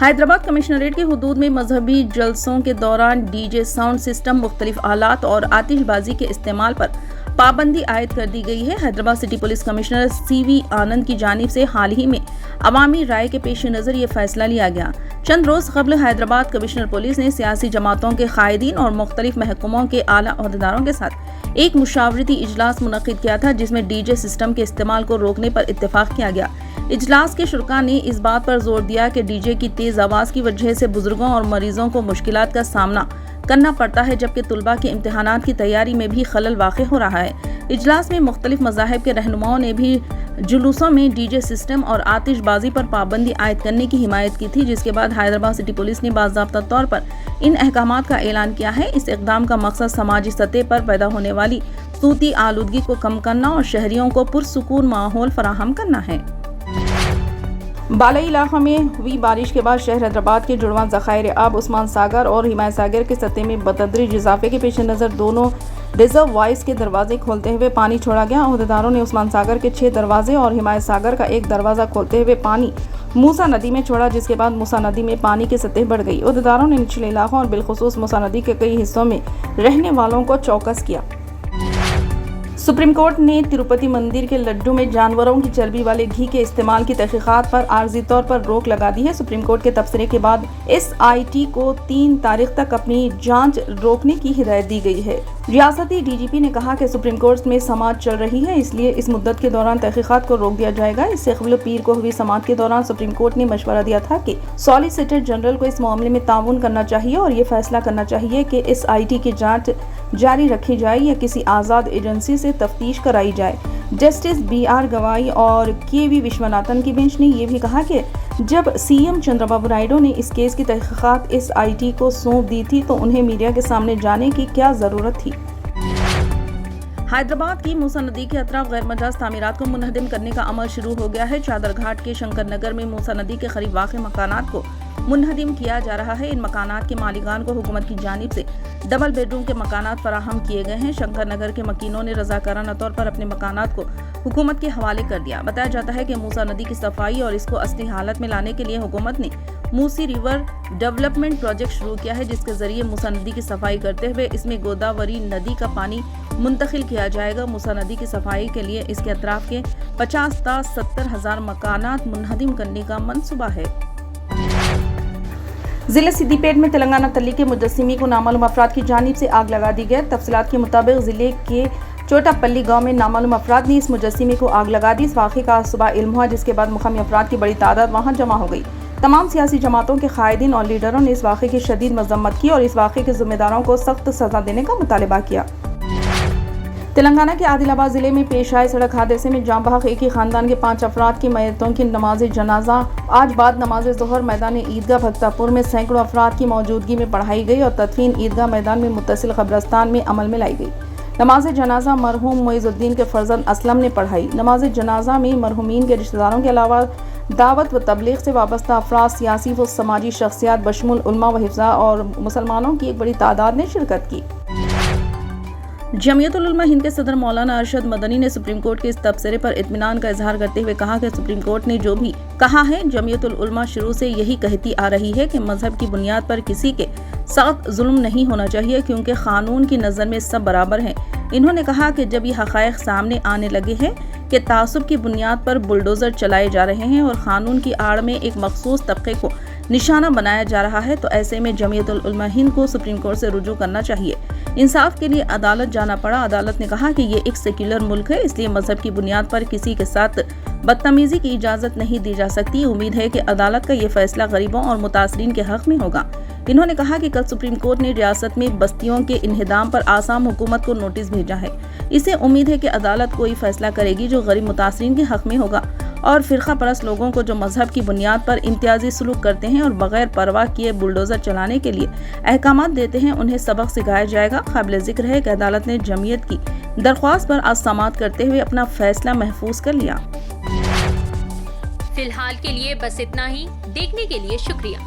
Hyderabad commissionerate کی حدود میں مذہبی جلسوں کے دوران ڈی جے ساؤنڈ سسٹم، مختلف آلات اور آتش بازی کے استعمال پر پابندی عائد کر دی گئی ہے۔ حیدرآباد سٹی پولیس کمشنر سی وی آنند کی جانب سے حال ہی میں عوامی رائے کے پیش نظر یہ فیصلہ لیا گیا۔ چند روز قبل حیدرآباد کمشنر پولیس نے سیاسی جماعتوں کے قائدین اور مختلف محکموں کے اعلیٰ عہدیداروں کے ساتھ ایک مشاورتی اجلاس منعقد کیا تھا، جس میں ڈی جے سسٹم کے استعمال کو روکنے پر اتفاق کیا گیا۔ اجلاس کے شرکاء نے اس بات پر زور دیا کہ ڈی جے کی تیز آواز کی وجہ سے بزرگوں اور مریضوں کو مشکلات کا سامنا کرنا پڑتا ہے، جبکہ طلباء کے امتحانات کی تیاری میں بھی خلل واقع ہو رہا ہے۔ اجلاس میں مختلف مذاہب کے رہنماؤں نے بھی جلوسوں میں ڈی جے سسٹم اور آتش بازی پر پابندی عائد کرنے کی حمایت کی تھی، جس کے بعد حیدرآباد سٹی پولیس نے باضابطہ طور پر ان احکامات کا اعلان کیا ہے۔ اس اقدام کا مقصد سماجی سطح پر پیدا ہونے والی صوتی آلودگی کو کم کرنا اور شہریوں کو پرسکون ماحول فراہم کرنا ہے۔ بالائی علاقوں میں ہوئی بارش کے بعد شہر حیدرآباد کے جڑواں ذخائر آب عثمان ساگر اور ہمایت ساگر کے سطح میں بتدریج اضافے کے پیش نظر دونوں ریزرو وائز کے دروازے کھولتے ہوئے پانی چھوڑا گیا۔ عہدیداروں نے عثمان ساگر کے 6 دروازے اور ہمایت ساگر کا 1 دروازہ کھولتے ہوئے پانی موسیٰ ندی میں چھوڑا، جس کے بعد موسیٰ ندی میں پانی کی سطح بڑھ گئی۔ عہدیداروں نے نچلے علاقوں اور بالخصوص موسیٰ ندی کے کئی حصوں میں رہنے والوں کو چوکس کیا۔ سپریم کورٹ نے تروپتی مندر کے لڈو میں جانوروں کی چربی والے گھی کے استعمال کی تحقیقات پر عارضی طور پر روک لگا دی ہے۔ سپریم کورٹ کے تبصرے کے بعد SIT کو 3 تاریخ تک اپنی جانچ روکنے کی ہدایت دی گئی ہے۔ ریاستی DGP نے کہا کہ سپریم کورٹ میں سماعت چل رہی ہے، اس لیے اس مدت کے دوران تحقیقات کو روک دیا جائے گا۔ اس سے قبل پیر کو ہوئی سماعت کے دوران سپریم کورٹ نے مشورہ دیا تھا کہ سالیسیٹر جنرل کو اس معاملے میں تعاون کرنا چاہیے اور یہ فیصلہ کرنا چاہیے کہ SIT کی جانچ جاری رکھی جائے یا کسی آزاد ایجنسی سے تفتیش کرائی جائے۔ جسٹس BR گوائی اور KV وشواناتھن کی بینچ نے یہ بھی کہا کہ جب CM چندرابابو نائیڈو نے اس کیس کی تحقیقات SIT کو سونپ دی تھی تو انہیں میڈیا کے سامنے جانے کی کیا ضرورت تھی؟ حیدرآباد کی موسیٰ ندی کے اطراف غیر مجاز تعمیرات کو منہدم کرنے کا عمل شروع ہو گیا ہے۔ چادر گھاٹ کے شنکر نگر میں موسیٰ ندی کے قریب واقع مکانات کو منہدم کیا جا رہا ہے۔ ان مکانات کے مالکان کو حکومت کی جانب سے ڈبل بیڈ روم کے مکانات فراہم کیے گئے ہیں۔ شنکر نگر کے مکینوں نے رضاکارانہ طور پر اپنے مکانات کو حکومت کے حوالے کر دیا۔ بتایا جاتا ہے کہ موسیٰ ندی کی صفائی اور اس کو اصلی حالت میں لانے کے لیے حکومت نے موسی ریور ڈیولپمنٹ پروجیکٹ شروع کیا ہے، جس کے ذریعے موسیٰ ندی کی صفائی کرتے ہوئے اس میں گوداوری ندی کا پانی منتقل کیا جائے گا۔ موسیٰ ندی کی صفائی کے لیے اس کے اطراف کے 50 تا 70 ہزار مکانات منہدم کرنے کا منصوبہ ہے۔ ضلع سدی پیٹ میں تلنگانہ تلی کے مجسمے کو نامعلوم افراد کی جانب سے آگ لگا دی گئی۔ تفصیلات کے مطابق ضلع کے چوٹا پلی گاؤں میں نامعلوم افراد نے اس مجسمے کو آگ لگا دی۔ اس واقعے کا صبح علم ہوا، جس کے بعد مقامی افراد کی بڑی تعداد وہاں جمع ہو گئی۔ تمام سیاسی جماعتوں کے قائدین اور لیڈروں نے اس واقعے کی شدید مذمت کی اور اس واقعے کے ذمہ داروں کو سخت سزا دینے کا مطالبہ کیا۔ تلنگانہ کے عادل آباد ضلع میں پیش آئے سڑک حادثے میں جاں بحق ایک ہی خاندان کے 5 افراد کی میتوں کی نماز جنازہ آج بعد نماز ظہر میدان عیدگاہ بھگتا پور میں سینکڑوں افراد کی موجودگی میں پڑھائی گئی اور تدفین عیدگاہ میدان میں متصل قبرستان میں عمل میں لائی گئی۔ نماز جنازہ مرحوم معیز الدین کے فرزند اسلم نے پڑھائی۔ نماز جنازہ میں مرحومین کے رشتہ داروں کے علاوہ دعوت و تبلیغ سے وابستہ افراد، سیاسی و سماجی شخصیات بشمول علماء و حفظاء اور مسلمانوں کی ایک بڑی تعداد نے شرکت کی۔ جمعیت العلماء ہند کے صدر مولانا ارشد مدنی نے سپریم کورٹ کے اس تبصرے پر اطمینان کا اظہار کرتے ہوئے کہا کہ سپریم کورٹ نے جو بھی کہا ہے، جمعیت العلماء شروع سے یہی کہتی آ رہی ہے کہ مذہب کی بنیاد پر کسی کے ساتھ ظلم نہیں ہونا چاہیے، کیونکہ قانون کی نظر میں سب برابر ہیں۔ انہوں نے کہا کہ جب یہ حقائق سامنے آنے لگے ہیں کہ تعصب کی بنیاد پر بلڈوزر چلائے جا رہے ہیں اور قانون کی آڑ میں ایک مخصوص طبقے کو نشانہ بنایا جا رہا ہے، تو ایسے میں جمعیت العلماء ہند کو سپریم کورٹ سے رجوع کرنا چاہیے۔ انصاف کے لیے عدالت جانا پڑا۔ عدالت نے کہا کہ یہ ایک سیکولر ملک ہے، اس لیے مذہب کی بنیاد پر کسی کے ساتھ بدتمیزی کی اجازت نہیں دی جا سکتی۔ امید ہے کہ عدالت کا یہ فیصلہ غریبوں اور متاثرین کے حق میں ہوگا۔ انہوں نے کہا کہ کل سپریم کورٹ نے ریاست میں بستیوں کے انہدام پر آسام حکومت کو نوٹس بھیجا ہے۔ اسے امید ہے کہ عدالت کوئی فیصلہ کرے گی جو غریب متاثرین کے حق میں ہوگا اور فرقہ پرست لوگوں کو جو مذہب کی بنیاد پر امتیازی سلوک کرتے ہیں اور بغیر پرواہ کیے بلڈوزر چلانے کے لیے احکامات دیتے ہیں، انہیں سبق سکھایا جائے گا۔ قابل ذکر ہے کہ عدالت نے جمعیت کی درخواست پر آج سماعت کرتے ہوئے اپنا فیصلہ محفوظ کر لیا۔ فی الحال کے لیے بس اتنا ہی۔ دیکھنے کے لیے شکریہ۔